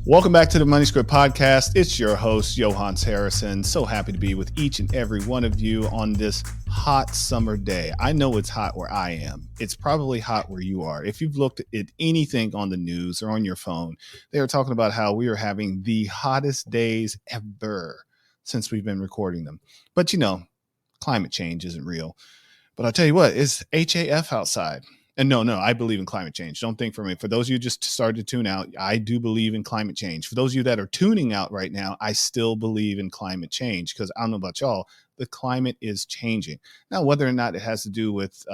Welcome back to the Money Script Podcast. It's your host, Yohance Harrison. So happy to be with each and every one of you on this hot summer day. I know it's hot where I am. It's probably hot where you are. If you've looked at anything on the news or on your phone, they are talking about how we are having the hottest days ever since we've been recording them. But you know, climate change isn't real. But I'll tell you what, it's HAF outside. And no, I believe in climate change. Don't think for me. For those of you just started to tune out, I do believe in climate change. For those of you that are tuning out right now, I still believe in climate change because I don't know about y'all, the climate is changing. Now, whether or not it has to do with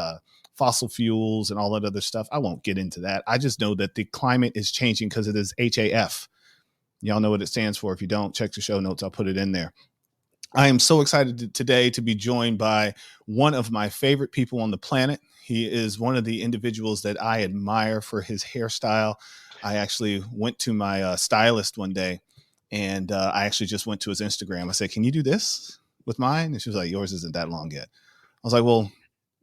fossil fuels and all that other stuff, I won't get into that. I just know that the climate is changing because it is HAF. Y'all know what it stands for. If you don't, check the show notes. I'll put it in there. I am so excited today to be joined by one of my favorite people on the planet. He is one of the individuals that I admire for his hairstyle. I actually went to my stylist one day, and I actually just went to his Instagram. I said, "Can you do this with mine?" And she was like, "Yours isn't that long yet." I was like, "Well,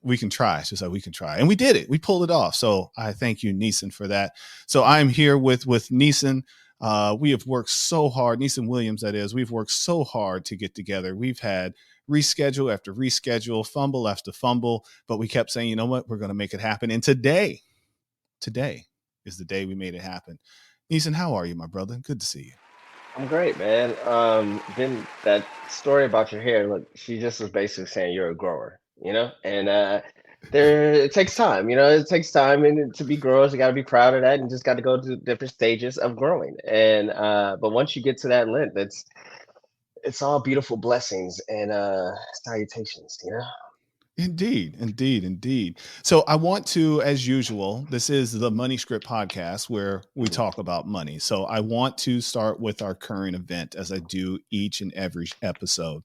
we can try." She's like, "We can try." And we did it. We pulled it off. So I thank you, Neesin, for that. So I'm here with Neesin. We have worked so hard, Neesin Williams, that is, we've worked so hard to get together. We've had reschedule after reschedule, fumble after fumble, but we kept saying, you know what, we're going to make it happen. And today is the day we made it happen. Neesin, how are you, my brother? Good to see you. I'm great, man. Then that story about your hair, look, she just was basically saying you're a grower, and it takes time, it takes time, and to be growers, you got to be proud of that, and just got to go to different stages of growing. And but once you get to that length, it's all beautiful blessings and salutations. Indeed. So I want to, as usual, this is the Money Script Podcast where we talk about money. So I want to start with our current event as I do each and every episode.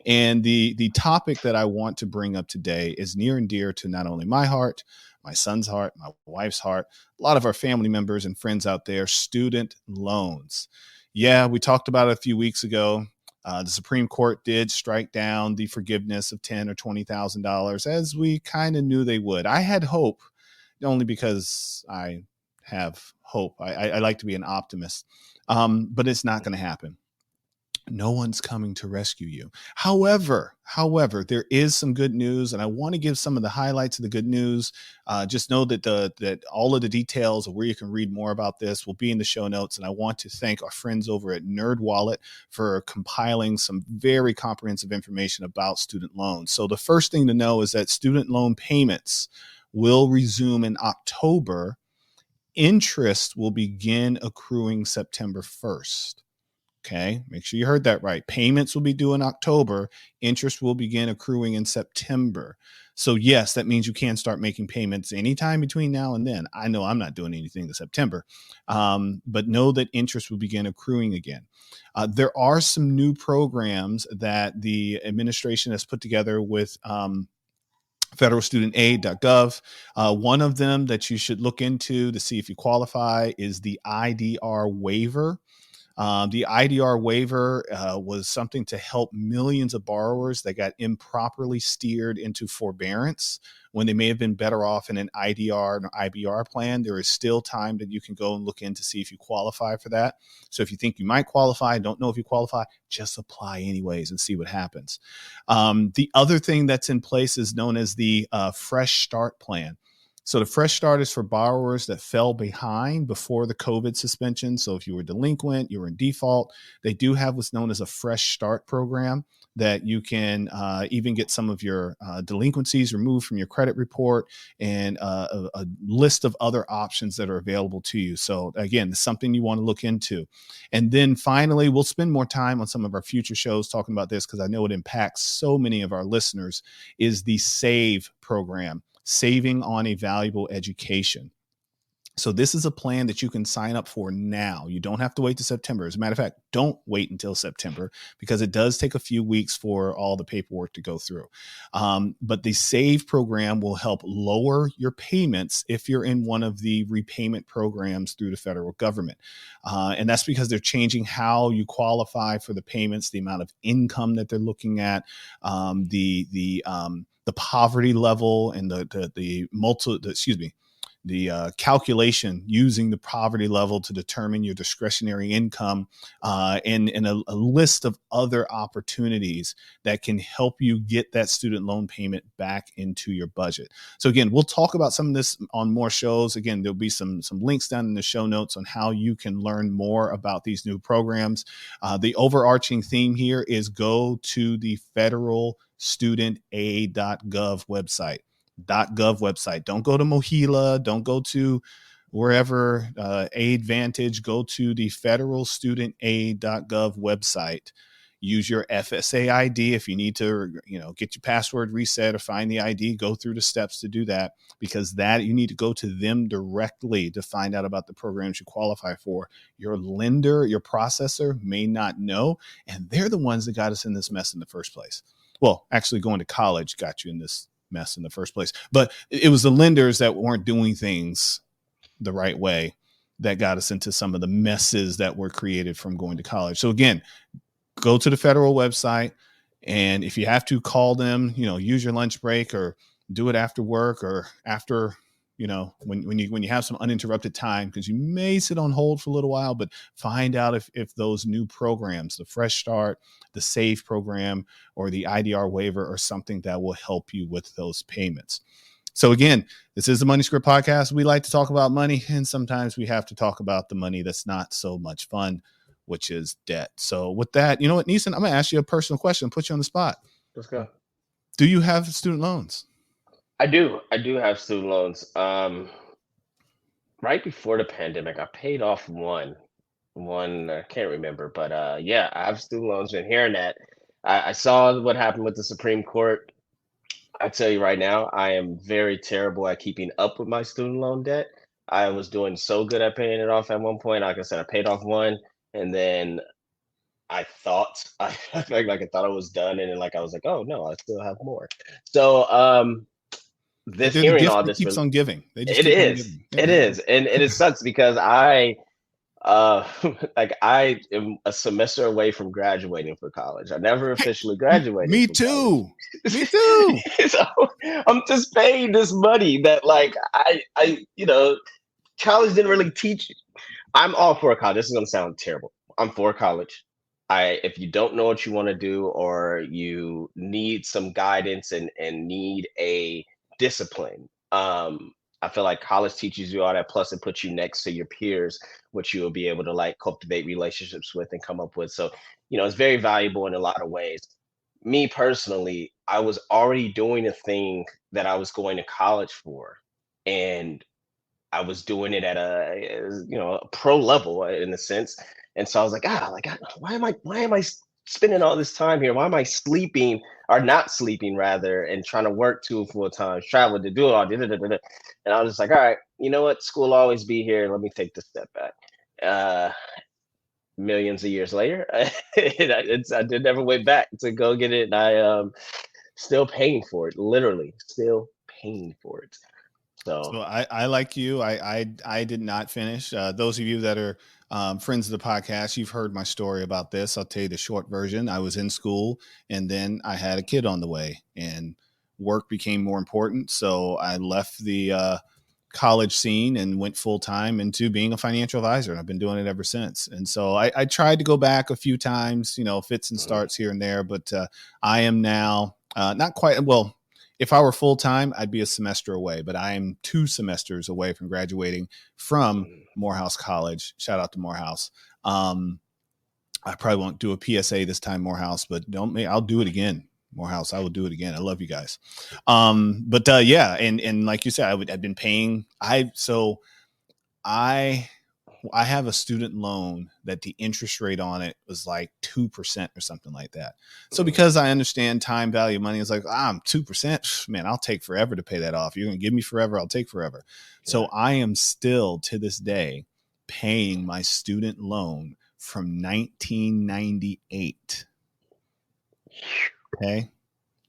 And the topic that I want to bring up today is near and dear to not only my heart, my son's heart, my wife's heart, a lot of our family members and friends out there, student loans. Yeah, we talked about it a few weeks ago. The Supreme Court did strike down the forgiveness of $10,000 or $20,000, as we kind of knew they would. I had hope, only because I have hope. I like to be an optimist, but it's not going to happen. No one's coming to rescue you. However, there is some good news, and I want to give some of the highlights of the good news. Just know that all of the details of where you can read more about this will be in the show notes. And I want to thank our friends over at NerdWallet for compiling some very comprehensive information about student loans. So the first thing to know is that student loan payments will resume in October. Interest will begin accruing September 1st. Okay, make sure you heard that right. Payments will be due in October. Interest will begin accruing in September. So yes, that means you can start making payments anytime between now and then. I know I'm not doing anything in September, but know that interest will begin accruing again. There are some new programs that the administration has put together with federal Studentaid.gov. One of them that you should look into to see if you qualify is the IDR waiver. The IDR waiver was something to help millions of borrowers that got improperly steered into forbearance when they may have been better off in an IDR and IBR plan. There is still time that you can go and look in to see if you qualify for that. So if you think you might qualify, don't know if you qualify, just apply anyways and see what happens. The other thing that's in place is known as the Fresh Start Plan. So the Fresh Start is for borrowers that fell behind before the COVID suspension. So if you were delinquent, you were in default, they do have what's known as a Fresh Start program that you can even get some of your delinquencies removed from your credit report and a list of other options that are available to you. So again, it's something you want to look into. And then finally, we'll spend more time on some of our future shows talking about this because I know it impacts so many of our listeners, is the SAVE program. Saving on a Valuable Education. So this is a plan that you can sign up for now. You don't have to wait to September. As a matter of fact, don't wait until September because it does take a few weeks for all the paperwork to go through. But the SAVE program will help lower your payments if you're in one of the repayment programs through the federal government. And that's because they're changing how you qualify for the payments, the amount of income that they're looking at, the poverty level and the calculation using the poverty level to determine your discretionary income, and a list of other opportunities that can help you get that student loan payment back into your budget. So again, we'll talk about some of this on more shows. Again, there'll be some links down in the show notes on how you can learn more about these new programs. The overarching theme here is go to the federal Studentaid.gov website. .gov website. Don't go to Mohila. Don't go to wherever AidVantage. Go to the federal Studentaid.gov website. Use your FSA ID if you need to, get your password reset or find the ID. Go through the steps to do that, because that you need to go to them directly to find out about the programs you qualify for. Your lender, your processor may not know, and they're the ones that got us in this mess in the first place. Well, actually, going to college got you in this mess in the first place, but it was the lenders that weren't doing things the right way that got us into some of the messes that were created from going to college. So again, go to the federal website, and if you have to, call them, use your lunch break or do it after work or after, when you have some uninterrupted time, because you may sit on hold for a little while, but find out if those new programs, the Fresh Start, the SAVE program, or the IDR waiver are something that will help you with those payments. So again, this is the Money Script Podcast. We like to talk about money, and sometimes we have to talk about the money that's not so much fun, which is debt. So with that, you know what, Neesin, I'm going to ask you a personal question, put you on the spot. Let's go. Do you have student loans? I do have student loans. Right before the pandemic, I paid off one, I can't remember, but yeah, I have student loans. Been hearing that. I saw what happened with the Supreme Court. I tell you right now, I am very terrible at keeping up with my student loan debt. I was doing so good at paying it off at one point. Like I said, I paid off one, and then I thought I like I thought I was done, and then I was like, oh no, I still have more. So this They're the hearing gift all that this keeps on giving. They just it keep on is. giving. It is. And it sucks because I I am a semester away from graduating for college. I never officially graduated Me from college. too. Me too. So I'm just paying this money that college didn't really teach. I'm all for college. This is gonna sound terrible. I'm for college. If you don't know what you want to do, or you need some guidance and need a discipline, I feel like college teaches you all that. Plus, it puts you next to your peers, which you will be able to cultivate relationships with and come up with. So, it's very valuable in a lot of ways. Me personally, I was already doing a thing that I was going to college for, and I was doing it at a pro level in a sense. And so I was like, why am I spending all this time here? Why am I sleeping or not sleeping rather, and trying to work 2 full times, travel to do it all? And I was just like, all right, you know what? School will always be here. Let me take the step back. Millions of years later, I did never went back to go get it. And I still paying for it, literally still paying for it. So I like you. I did not finish. Those of you that are friends of the podcast, you've heard my story about this. I'll tell you the short version. I was in school, and then I had a kid on the way, and work became more important. So I left the college scene and went full time into being a financial advisor. And I've been doing it ever since. And so I tried to go back a few times, fits and starts here and there, but I am now not quite, well, if I were full time, I'd be a semester away, but I am 2 semesters away from graduating from Morehouse College. Shout out to Morehouse. I probably won't do a PSA this time, Morehouse, but I'll do it again. Morehouse, I will do it again. I love you guys. Yeah. And like you said, I've been paying. I have a student loan that the interest rate on it was 2% or something like that. So because I understand time value of money, it's 2%, man, I'll take forever to pay that off. You're going to give me forever, I'll take forever. Yeah. So I am still to this day paying my student loan from 1998. Okay.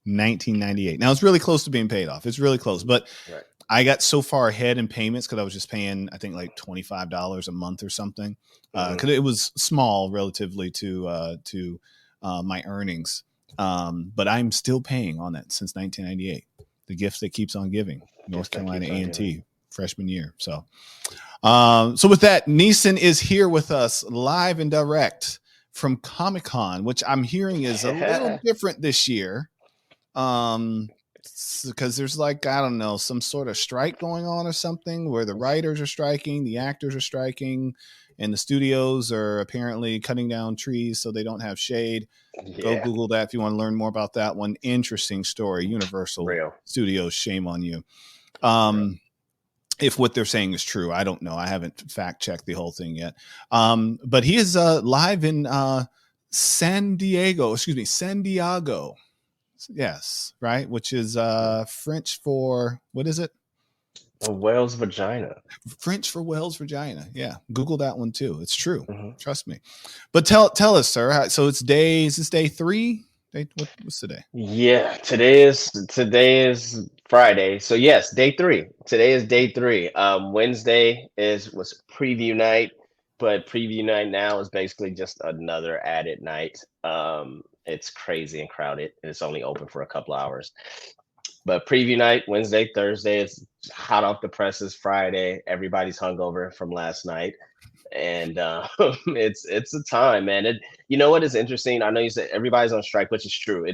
1998. Now it's really close to being paid off. It's really close, but right. I got so far ahead in payments because I was just paying, I think $25 a month or something. Cause it was small relatively to my earnings. But I'm still paying on that since 1998, the gift that keeps on giving, North Carolina A&T. freshman year. So with that, Neesin is here with us live and direct from ComicCon, which I'm hearing is a little different this year. Because there's like, I don't know, some sort of strike going on or something where the writers are striking, the actors are striking, and the studios are apparently cutting down trees so they don't have shade. Go Google that if you want to learn more about that one. Interesting story. Universal Studios, shame on you. If what they're saying is true, I don't know. I haven't fact checked the whole thing yet. But he is live in San Diego. Yes, right, which is French for, what is it? A whale's vagina. French for whale's vagina. Yeah, Google that one too. It's true. Trust me. But tell us, sir. So is this day 3? What's today? Yeah, today is Friday. So yes, day 3. Today is day 3. Wednesday was preview night, but preview night now is basically just another added night. It's crazy and crowded, and it's only open for a couple hours. But preview night, Wednesday, Thursday, it's hot off the presses. Friday, everybody's hungover from last night, and it's a time, man. You know what is interesting? I know you said everybody's on strike, which is true.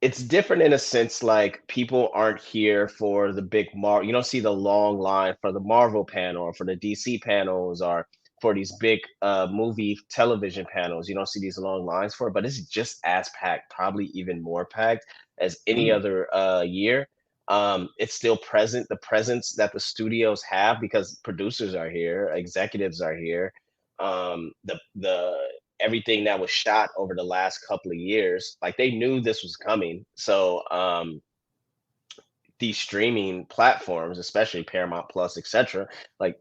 It's different in a sense, like people aren't here for the big you don't see the long line for the Marvel panel or for the DC panels or for these big movie television panels. You don't see these long lines for it, but it's just as packed, probably even more packed as any other year. It's still present, the presence that the studios have, because producers are here, executives are here. The everything that was shot over the last couple of years, like they knew this was coming. So these streaming platforms, especially Paramount Plus, etc., like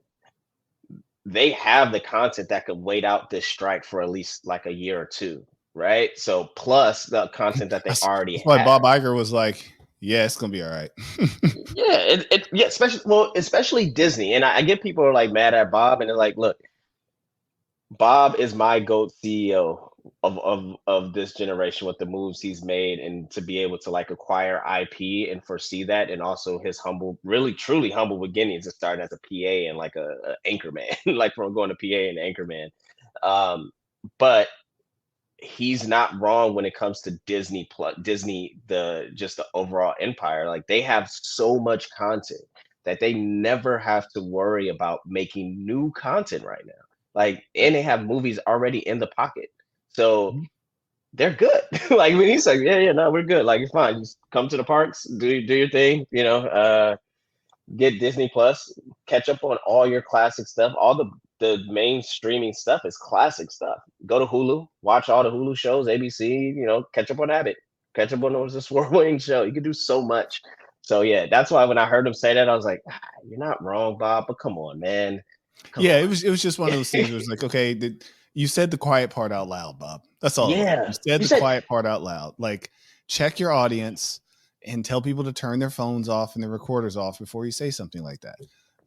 they have the content that could wait out this strike for at least like a year or two, right? So plus the content that they already have. Why Bob Iger was like, yeah, it's gonna be all right. Yeah, especially Disney. And I get people are like mad at Bob, and they're like, look, Bob is my GOAT CEO of this generation with the moves he's made, and to be able to like acquire IP and foresee that, and also his humble, really truly humble beginnings of starting as a PA and like a anchorman, like from going to PA and anchorman. But he's not wrong when it comes to Disney Plus, the overall empire. Like they have so much content that they never have to worry about making new content right now. Like, and they have movies already in the pocket. So they're good. Like when he's like, yeah, no, we're good. Like it's fine. Just come to the parks, do your thing, get Disney Plus, catch up on all your classic stuff. All the main streaming stuff is classic stuff. Go to Hulu, watch all the Hulu shows, ABC, catch up on Abbott, catch up on the Sword Wing show. You can do so much. So yeah, that's why when I heard him say that, I was like, you're not wrong, Bob, but come on, man. It was just one of those things where it's like, okay, you said the quiet part out loud, Bob. That's all. Yeah. You said the quiet part out loud. Like, check your audience and tell people to turn their phones off and their recorders off before you say something like that.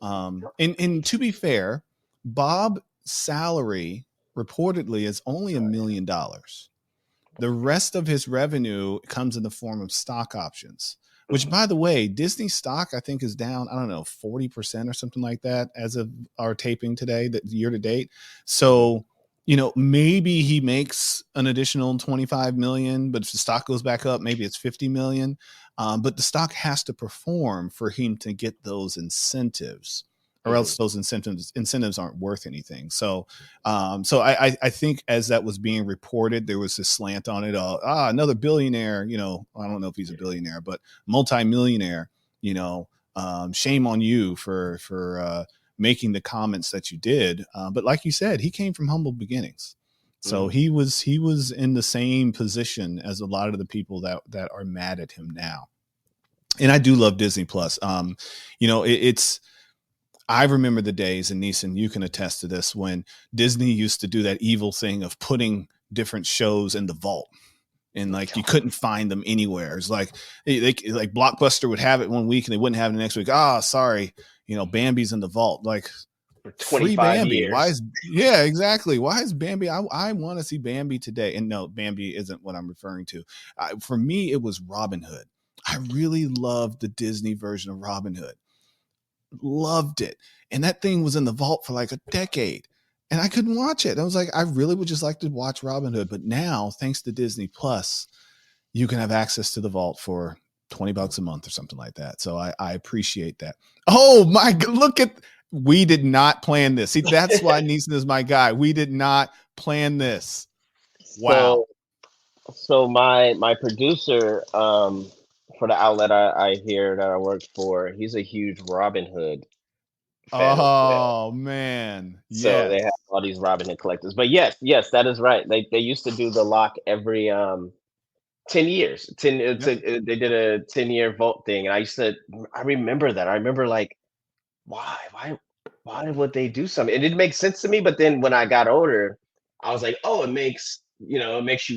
And to be fair, Bob's salary reportedly is only $1 million. The rest of his revenue comes in the form of stock options, which, by the way, Disney stock, I think, is down, 40% or something like that as of our taping today, that year to date. So, maybe he makes an additional 25 million, but if the stock goes back up, maybe it's 50 million. But the stock has to perform for him to get those incentives, or else those incentives aren't worth anything. So, I think as that was being reported, there was this slant on it. Another billionaire, I don't know if he's a billionaire, but multimillionaire, shame on you for making the comments that you did. But like you said, he came from humble beginnings. So he was in the same position as a lot of the people that are mad at him now. And I do love Disney Plus. I remember the days, and Neesin, you can attest to this, when Disney used to do that evil thing of putting different shows in the vault. And like you couldn't find them anywhere. It's like like Blockbuster would have it one week and they wouldn't have it the next week. Sorry, Bambi's in the vault. Like, for 25 years. Why is exactly. Why is Bambi? I want to see Bambi today. And no, Bambi isn't what I'm referring to. For me, it was Robin Hood. I really loved the Disney version of Robin Hood. loved it. And that thing was in the vault for like a decade. And I couldn't watch it. I was like, I really would just like to watch Robin Hood. But now, thanks to Disney Plus, you can have access to the vault for $20 a month or something like that. So I appreciate that. Oh my God, look at, we did not plan this. See, that's why Neesin is my guy. We did not plan this. Wow. So my producer for the outlet I hear that I work for, he's a huge Robin Hood fan as well. Oh man. So Yes. they have all these Robin Hood collectors. But yes, that is right. They used to do the lock every 10 years. Yep. They did a 10-year vote thing. And I remember that. I remember like why? Why would they do something? It didn't make sense to me, but then when I got older, I was like, oh, it makes you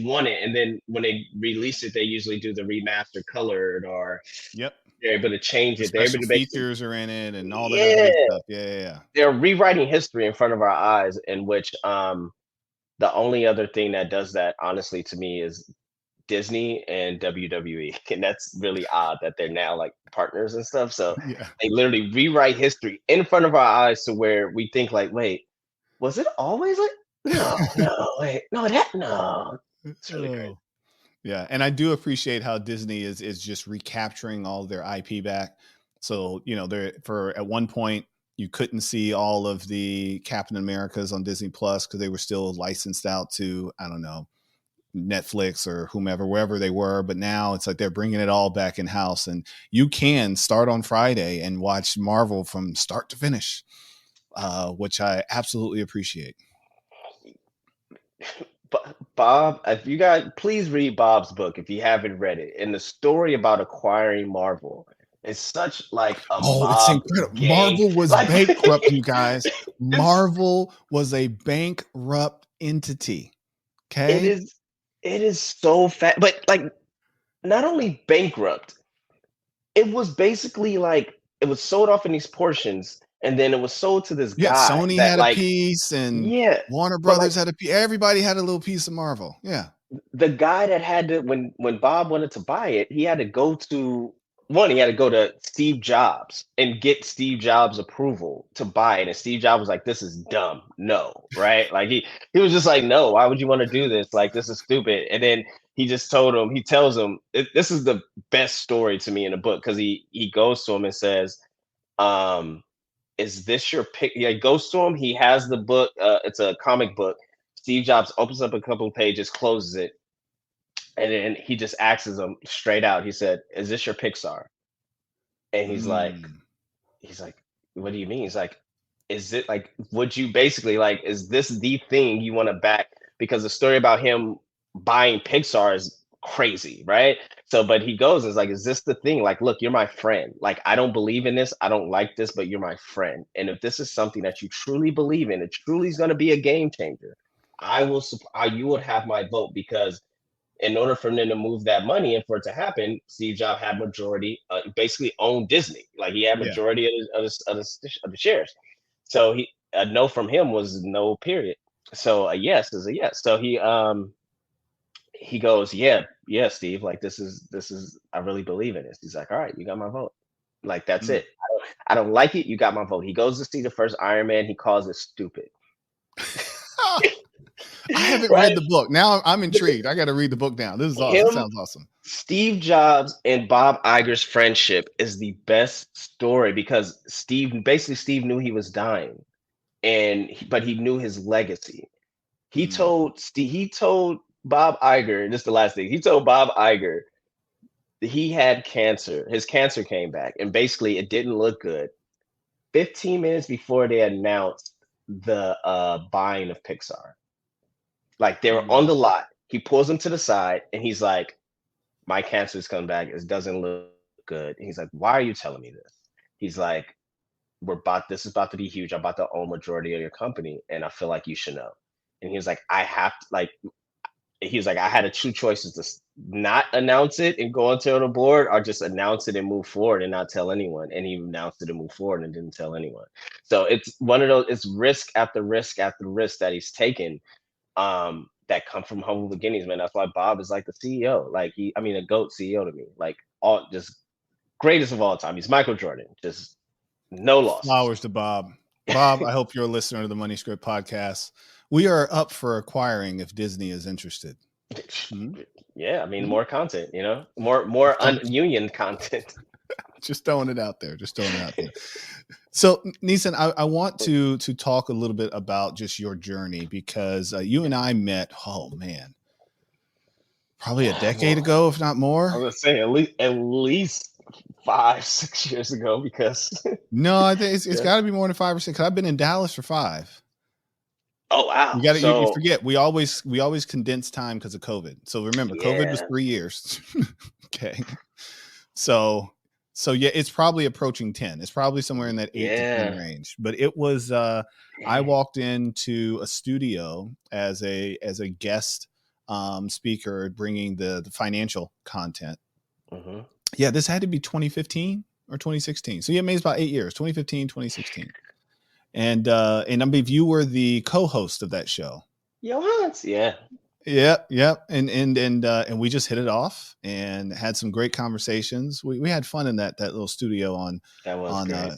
want it. And then when they release it, they usually do the remastered colored or Yep. they're able to change The it. They're able special to make features are in it and all that other yeah, good stuff. Yeah. they're rewriting history in front of our eyes, in which the only other thing that does that, honestly, to me is Disney and WWE. And that's really odd that they're now like partners and stuff. So Yeah. they literally rewrite history in front of our eyes to where we think like, wait, was it always like no, wait, no. It's really crazy. Oh. Yeah, and I do appreciate how Disney is just recapturing all their IP back. So, they're for at one point you couldn't see all of the Captain Americas on Disney Plus because they were still licensed out to, I don't know, Netflix or whomever, wherever they were. But now it's like they're bringing it all back in house, and you can start on Friday and watch Marvel from start to finish, which I absolutely appreciate. Bob, if you guys please read Bob's book if you haven't read it. And the story about acquiring Marvel is such like a Oh, it's mob incredible. gang. Marvel was Like bankrupt, you guys. it's Marvel was a bankrupt entity. it Okay. is it is so fat, but like not only bankrupt, it was basically like it was sold off in these portions, and then it was sold to this Yeah. guy Sony that had a like piece and yeah, Warner but like Brothers had a piece. Everybody had a little piece of Marvel. Yeah. the guy that had to when Bob wanted to buy it, he had to go to he had to go to Steve Jobs and get Steve Jobs approval to buy it. And Steve Jobs was like, this is dumb. No, right? Like he was just like, no, why would you want to do this? Like this is stupid. And then he tells him this is the best story to me in the book because he goes to him and says, um, is this your pick? Yeah, he goes to him. He has the book. It's a comic book. Steve Jobs opens up a couple of pages, closes it, and then he just asks him straight out. He said, "Is this your Pixar?" And Mm. he's like, "What do you mean?" He's like, "Is it like, would you basically like, is this the thing you want to back?" Because the story about him buying Pixar is crazy, right? So, but he goes, "Is like, is this the thing? Like, look, you're my friend. Like, I don't believe in this. I don't like this, but you're my friend. And if this is something that you truly believe in, it truly is going to be a game changer. I will. You would have my vote because." In order for them to move that money and for it to happen, Steve Jobs had majority, basically owned Disney. Like he had Yeah. majority of the shares. So a no from him was no. Period. So a yes is a yes. So he goes, yeah, Steve. Like this is. I really believe in this. He's like, all right, you got my vote. Like that's Mm. it. I don't like it. You got my vote. He goes to see the first Iron Man. He calls it stupid. I haven't read Right. the book. Now I'm intrigued. I got to read the book now. This is awesome. This Him sounds awesome. Steve Jobs and Bob Iger's friendship is the best story because Steve knew he was dying, but he knew his legacy. Mm. He told Bob Iger, and this is the last thing. He told Bob Iger that he had cancer. His cancer came back, and basically it didn't look good. 15 minutes before they announced the buying of Pixar, like they were on the Mm. lot. He pulls him to the side, and he's like, my cancer's come back. It doesn't look good. And he's like, why are you telling me this? He's like, this is about to be huge. I'm about to own majority of your company. And I feel like you should know. And he was like, I had two choices to not announce it and go onto the board or just announce it and move forward and not tell anyone. And he announced it and moved forward and didn't tell anyone. So it's one of those, it's risk after risk after risk that he's taken that come from humble beginnings, man. That's why Bob is like the CEO. Like a GOAT CEO to me. Like all just greatest of all time. He's Michael Jordan. Just No losses. Flowers to Bob. Bob, I hope you're a listener to the Money Script podcast. We are up for acquiring if Disney is interested. Hmm? Yeah, I mean, Hmm? more content, more Don't, union content. just throwing it out there. Just throwing it out there. So, Neesin, I want to talk a little bit about just your journey because you and I met. Oh man, probably a decade Well, ago, if not I more. was gonna say at least 5, 6 years ago because No, I think it's yeah. got to be more than 5 or 6. 'Cause I've been in Dallas for 5. Oh wow. You got to you So forget we always condense time because of COVID. So remember, COVID was yeah, 3 years. Okay, so yeah, it's probably approaching 10. It's probably somewhere in that 8 to 10 yeah. range. But it was I walked into a studio as a guest speaker, bringing the financial content. Hmm. Yeah, this had to be 2015 or 2016. So yeah, maybe it's about 8 years, 2015, 2016. And I believe you were the co-host of that show. Yohance, yeah. Yeah. And we just hit it off and had some great conversations. We had fun in that little studio That was on great.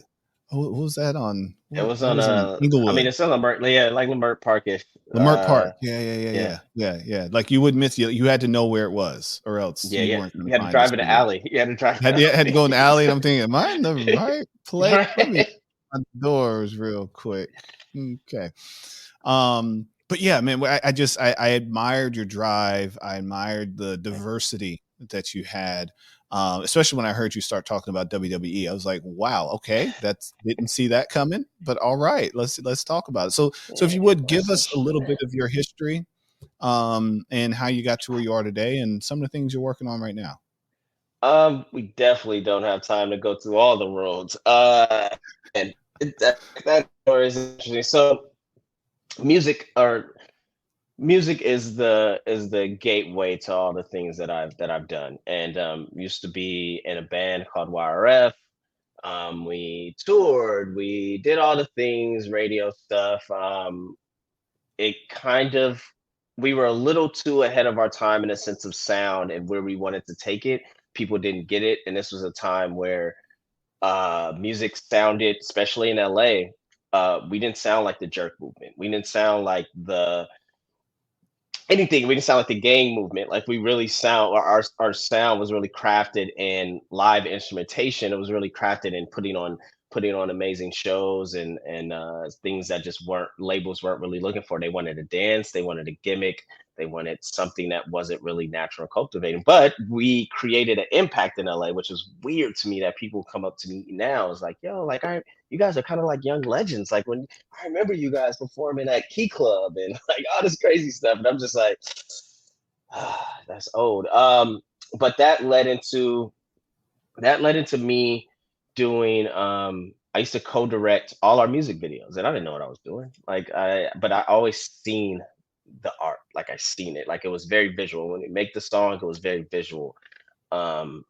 what was that on? It was That on was in I mean, Inglewood. it's on Lamert, yeah, like Lamert Parkish. Lamert Park. Yeah, Yeah. Like you would miss you had to know where it was, or else yeah, you yeah. weren't going You to had to find the drive in the studio. alley. You had to drive in Had to the go in the alley, and I'm thinking, am I in the alley. right place? Let me Right. my doors real quick. Okay. But yeah, man, I admired your drive. I admired the diversity that you had. Especially when I heard you start talking about WWE. I was like, wow, okay, that's didn't see that coming, but all right, let's talk about it. So if Yeah, you would give that's us a little bit man. of your history, and how you got to where you are today and some of the things you're working on right now. We definitely don't have time to go through all the roads. And that story is interesting. So music or music is the gateway to all the things that I've done. And used to be in a band called YRF. We toured, we did all the things, radio stuff. It kind of we were a little too ahead of our time in a sense of sound and where we wanted to take it. People didn't get it, and this was a time where music sounded, especially in LA. We didn't sound like the jerk movement. We didn't sound like the anything. We didn't sound like the gang movement. Like we really sound our sound was really crafted in live instrumentation. It was really crafted in putting on amazing shows and things that just weren't labels weren't really looking for. They wanted a dance, they wanted a gimmick, they wanted something that wasn't really natural and cultivating. But we created an impact in LA, which is weird to me that people come up to me now. It's like, yo, like you guys are kind of like young legends. Like when I remember you guys performing at Key Club and like all this crazy stuff. And I'm just like, that's old. But that led into me doing I used to co-direct all our music videos and I didn't know what I was doing. But I always seen the art. Like I seen it. Like it was very visual. When we make the song, it was very visual. Um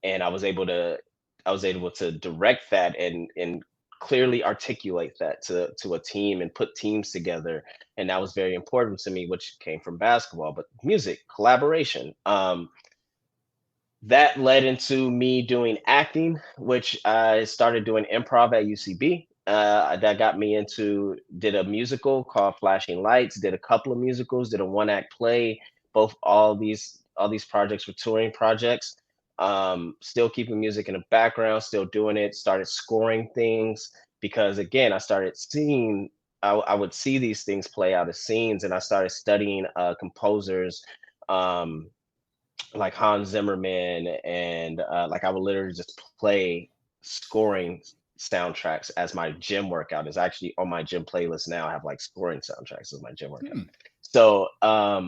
and I was able to direct that and clearly articulate that to a team and put teams together. And that was very important to me, which came from basketball, but music, collaboration. That led into me doing acting, which I started doing improv at UCB. That got me into did a musical called Flashing Lights, did a couple of musicals, did a one act play. Both all these projects were touring projects. Still keeping music in the background, still doing it. Started scoring things because again, I started seeing. I would see these things play out as scenes, and I started studying composers. Um, like Hans Zimmerman and like I would literally just play scoring soundtracks as my gym workout. Is actually on my gym playlist now. I have like scoring soundtracks as my gym workout. Hmm. So I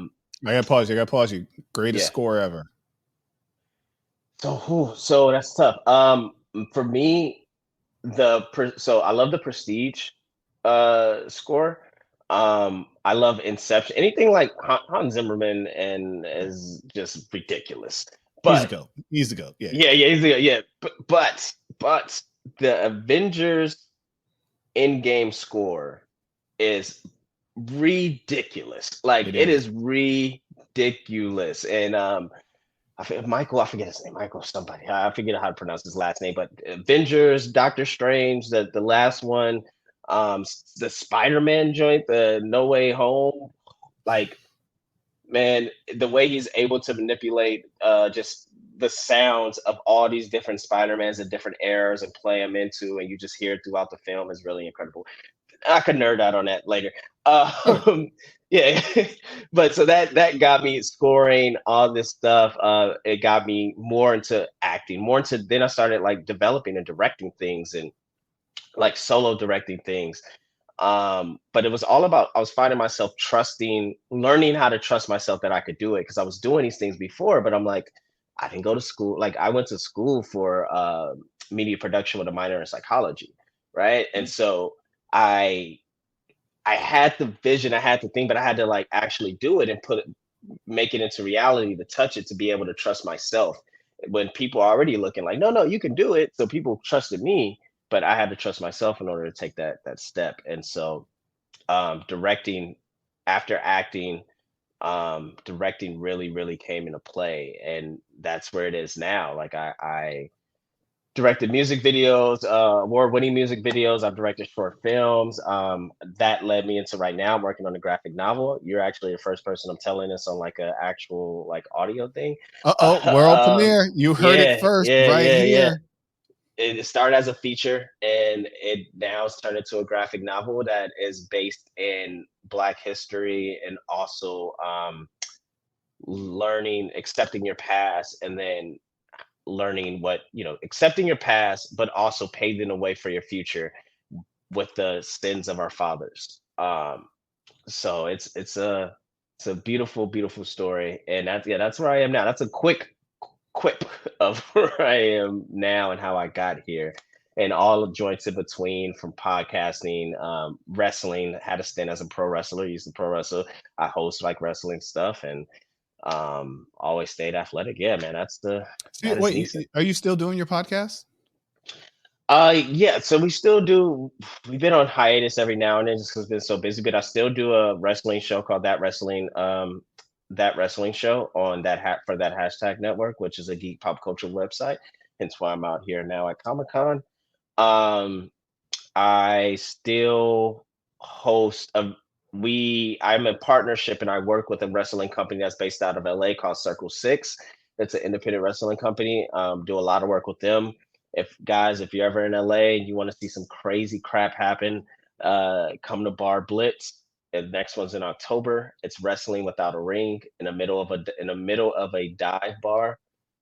gotta pause you. Greatest yeah. score ever. So that's tough. For me, so I love the Prestige score. I love Inception. Anything like Hans Zimmerman and is just ridiculous. He's the But goat. He's the goat. Yeah. yeah, yeah, yeah. But the Avengers in-game score is ridiculous. Like It it is. is ridiculous. And Michael, I forget his name. Michael somebody. I forget how to pronounce his last name, but Avengers, Doctor Strange, the last one, the Spider-Man joint, the No Way Home. Like, man, the way he's able to manipulate just the sounds of all these different Spider-Mans and different eras and play them into, and you just hear it throughout the film is really incredible. I could nerd out on that later. Sure. Yeah, but so that got me scoring all this stuff. It got me more into acting, more into. Then I started like developing and directing things and like solo directing things. But it was all about I was finding myself trusting, learning how to trust myself that I could do it because I was doing these things before, but I'm like, I didn't go to school. Like I went to school for media production with a minor in psychology, right? And so I I had the vision, I had the thing, but I had to like actually do it and make it into reality to touch it to be able to trust myself. When people are already looking like, no, no, you can do it. So people trusted me, but I had to trust myself in order to take that step. And so directing after acting, directing really came into play. And that's where it is now. Like I directed music videos, award-winning music videos. I've directed short films. That led me into right now. I'm working on a graphic novel. You're actually the first person I'm telling this on like an actual like audio thing. Uh-oh, world premiere. You heard it Yeah, first yeah, right yeah, yeah. here. It started as a feature, and it now has turned into a graphic novel that is based in Black history and also learning, accepting your past, and then learning what accepting your past but also paving the way for your future with the sins of our fathers. So it's a beautiful story, and that's where I am now. That's a quick quip of where I am now and how I got here, and all the joints in between, from podcasting, wrestling. Had a stint as a pro wrestler, used to pro wrestle. I host like wrestling stuff, and always stayed athletic. Yeah, man, that is Neesin. Wait, are you still doing your podcast? Yeah, so we still do. We've been on hiatus every now and then just because we've been so busy, but I still do a wrestling show called That Wrestling Show on for that hashtag network, which is a geek pop culture website. Hence why I'm out here now at ComicCon. Um, I still host I'm in partnership and I work with a wrestling company that's based out of LA called Circle Six. It's an independent wrestling company. Do a lot of work with them. If you're ever in LA and you want to see some crazy crap happen, come to Bar Blitz. And the next one's in October. It's wrestling without a ring in the middle of a dive bar.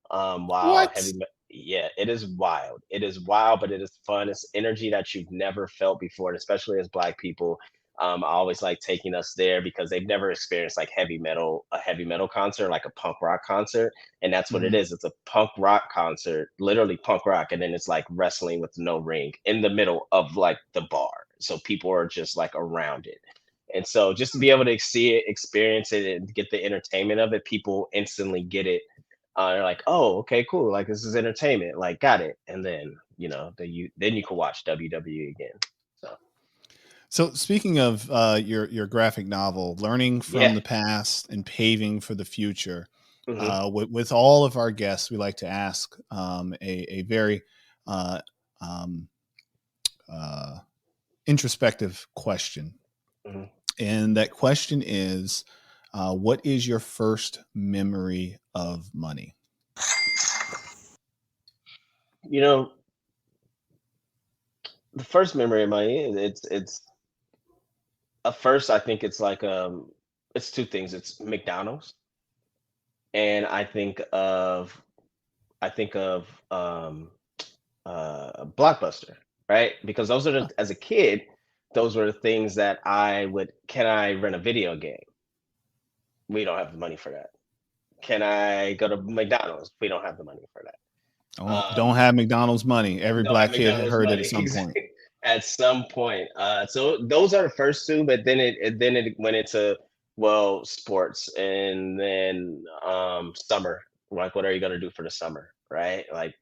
While What? heavy Yeah, it is wild. It is wild, but it is fun. It's energy that you've never felt before, and especially as Black people. I always like taking us there because they've never experienced like a heavy metal concert, like a punk rock concert. And that's what it Mhm. is. It's a punk rock concert, literally punk rock. And then it's like wrestling with no ring in the middle of like the bar. So people are just like around it. And so just to be able to see it, experience it, and get the entertainment of it, people instantly get it. They're like, "Oh, okay, cool. Like this is entertainment. Like, got it." And then then you can watch WWE again. So So speaking of your graphic novel, learning from yeah. the past and paving for the future, Hmm. with all of our guests, we like to ask a very uh, um, uh, introspective question, Hmm. and that question is, what is your first memory of money? You know, the first memory of mine, it's at first I think it's like it's two things. It's McDonald's, and I think of Blockbuster, right? Because those are Huh. as a kid, those were the things that I would. Can I rent a video game? We don't have the money for that. Can I go to McDonald's? We don't have the money for that. Don't have McDonald's money. Every Don't have black kid had McDonald's heard it at money some point. at some point. So those are the first two, but then it went into sports, and then summer. Like, what are you gonna do for the summer, right? Like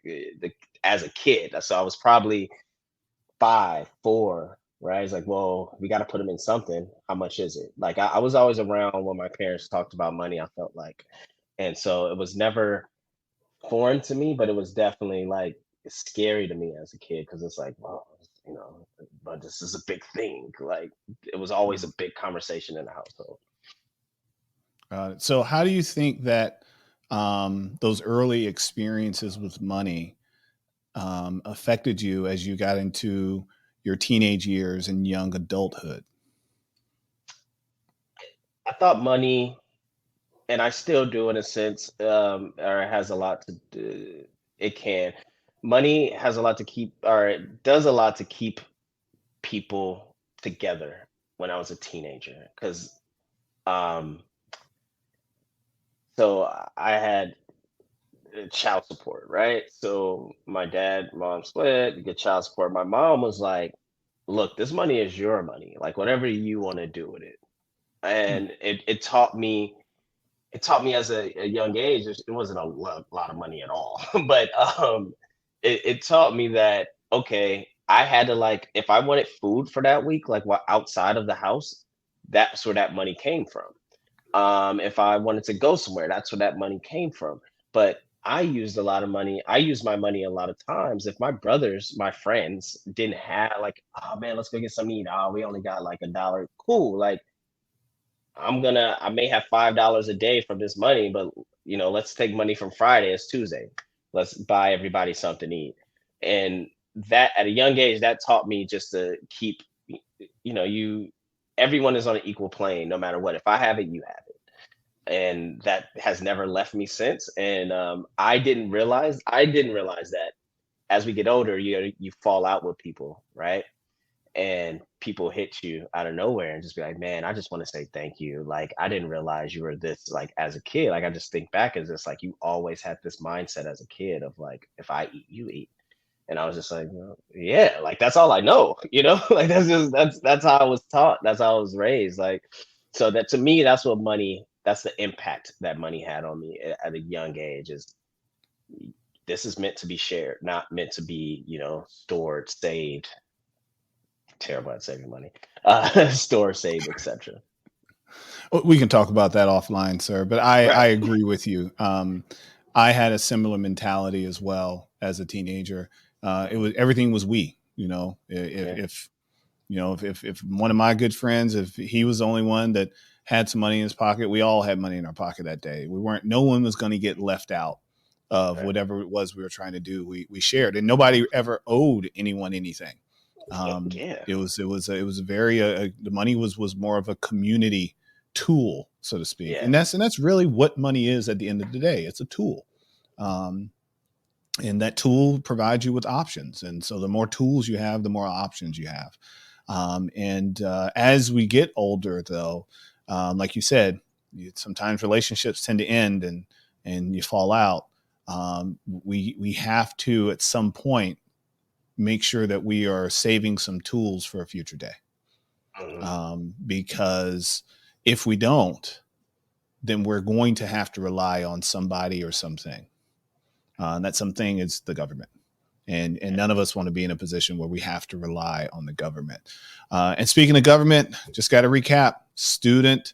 as a kid, so I was probably 5, 4. Right? It's like, well, we got to put them in something. How much is it? Like, I was always around when my parents talked about money. I felt like, and so it was never. foreign to me, but it was definitely like scary to me as a kid because it's like, well, you know, but this is a big thing. Like it was always a big conversation in the household. So how do you think that those early experiences with money affected you as you got into your teenage years and young adulthood? I thought money, and I still do in a sense, or it has a lot to do, it can. Money has a lot to keep, or it does a lot to keep people together when I was a teenager. Because, um, so I had child support, right? So my dad, mom split, you get child support. My mom was like, look, this money is your money. Like whatever you want to do with it. Hmm. And it taught me as a young age, it wasn't a lot of money at all. But it taught me that, okay, I had to like, if I wanted food for that week, like what outside of the house, that's where that money came from. If I wanted to go somewhere, that's where that money came from. But I used a lot of money. I used my money a lot of times. If my brothers, my friends didn't have like, oh man, let's go get something to eat. Oh, we only got like $1. Cool. Like I may have $5 a day from this money, but let's take money from Friday. It's Tuesday. Let's buy everybody something to eat. And that at a young age, that taught me just to keep, everyone is on an equal plane, no matter what. If I have it, you have it. And that has never left me since. And I didn't realize that as we get older, you fall out with people, right? And people hit you out of nowhere and just be like, man, I just want to say thank you. Like, I didn't realize you were this, like, as a kid. Like, I just think back as this, like, you always had this mindset as a kid of like, if I eat, you eat. And I was just like, yeah, like that's all I know, like that's how I was taught. That's how I was raised. Like, so that to me, that's the impact that money had on me at a young age is this is meant to be shared, not meant to be, stored, saved, terrible at saving money, store, save, etc. We can talk about that offline, sir. But I Right. agree with you. I had a similar mentality as well as a teenager. It was everything was we. Yeah. If one of my good friends, if he was the only one that had some money in his pocket, we all had money in our pocket that day. No one was going to get left out of Right. whatever it was we were trying to do. We shared, and nobody ever owed anyone anything. Yeah. It was a very the money was more of a community tool, so to speak, Yeah. and that's really what money is at the end of the day. It's a tool. Um, and that tool provides you with options. And so the more tools you have, the more options you have. And as we get older, though, like you said, sometimes relationships tend to end and you fall out. We have to at some point make sure that we are saving some tools for a future day. Mhm. Because if we don't, then we're going to have to rely on somebody or something. And that something is the government. And none of us want to be in a position where we have to rely on the government. And speaking of government, just got to recap student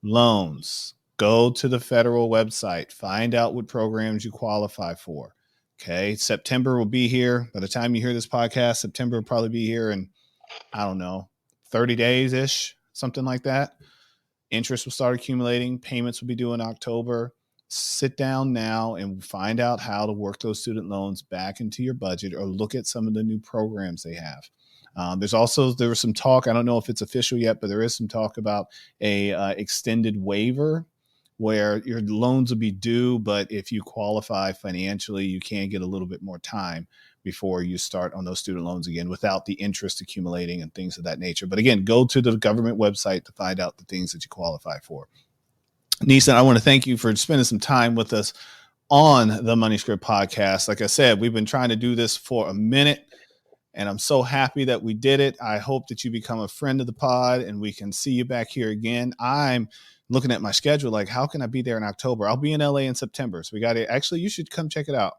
loans. Go to the federal website, find out what programs you qualify for. Okay. September will be here. By the time you hear this podcast, September will probably be here in, I don't know, 30 days ish, something like that. Interest will start accumulating. Payments will be due in October. Sit down now and find out how to work those student loans back into your budget or look at some of the new programs they have. There was some talk. I don't know if it's official yet, but there is some talk about a extended waiver where your loans will be due, but if you qualify financially, you can get a little bit more time before you start on those student loans again without the interest accumulating and things of that nature. But again, go to the government website to find out the things that you qualify for. Neesin, I want to thank you for spending some time with us on the Money Script podcast. Like I said, we've been trying to do this for a minute, and I'm so happy that we did it. I hope that you become a friend of the pod and we can see you back here again. I'm looking at my schedule, like, how can I be there in October? I'll be in LA in September. So we got it. Actually, you should come check it out.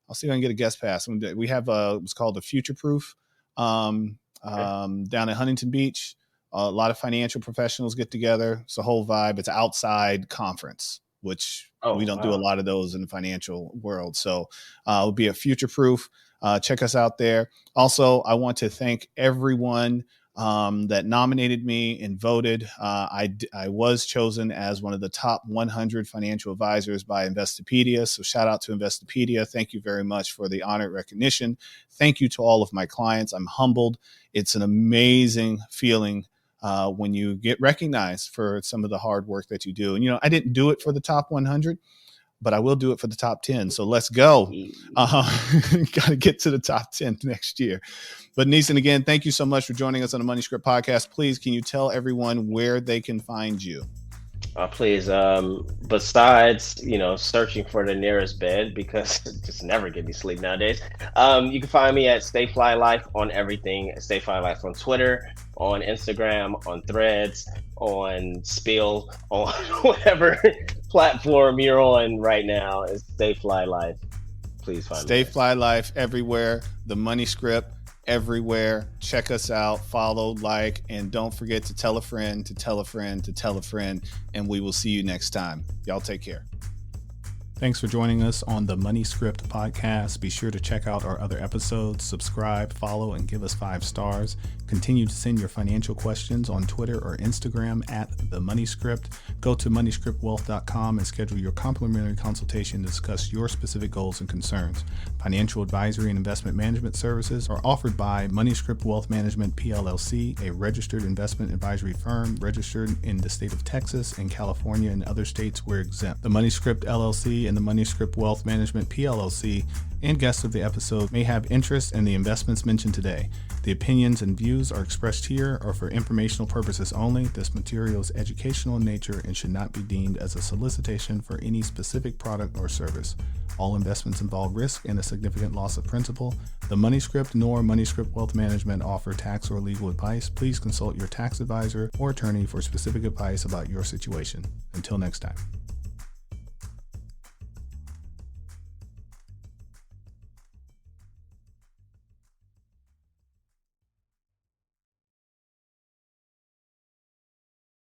I'll see if I can get a guest pass. We have what's called a Future Proof Okay. down at Huntington Beach. A lot of financial professionals get together. It's a whole vibe. It's an outside conference which Oh, we don't do a wow. lot of those in the financial world. So it'll be a future proof. Check us out there. Also, I want to thank everyone that nominated me and voted. I was chosen as one of the top 100 financial advisors by Investipedia. So shout out to Investipedia. Thank you very much for the honored recognition. Thank you to all of my clients. I'm humbled. It's an amazing feeling when you get recognized for some of the hard work that you do. And, I didn't do it for the top 100, but I will do it for the top 10. So let's go. Got to get to the top 10 next year. But Neesin, again, thank you so much for joining us on the Money Script podcast. Please, can you tell everyone where they can find you? Please, besides, searching for the nearest bed, because just never get me sleep nowadays. You can find me at Stay Fly Life on everything. Stay Fly Life on Twitter, on Instagram, on Threads, on Spill, on whatever platform you're on right now. Is Stay Fly Life. Please find me. Stay Fly Life everywhere. The Money Script everywhere. Check us out, follow, like, and don't forget to tell a friend, to tell a friend, to tell a friend, and we will see you next time. Y'all take care. Thanks for joining us on the Money Script podcast. Be sure to check out our other episodes, subscribe, follow, and give us 5 stars. Continue to send your financial questions on Twitter or Instagram at the Money Script. Go to moneyscriptwealth.com and schedule your complimentary consultation to discuss your specific goals and concerns. Financial advisory and investment management services are offered by Money Script Wealth Management PLLC, a registered investment advisory firm registered in the state of Texas and California and other states where exempt. The Money Script LLC and the Money Script Wealth Management PLLC and guests of the episode may have interest in the investments mentioned today. The opinions and views are expressed here are for informational purposes only. This material is educational in nature and should not be deemed as a solicitation for any specific product or service. All investments involve risk and a significant loss of principal. The Money Script nor Money Script Wealth Management offer tax or legal advice. Please consult your tax advisor or attorney for specific advice about your situation. Until next time.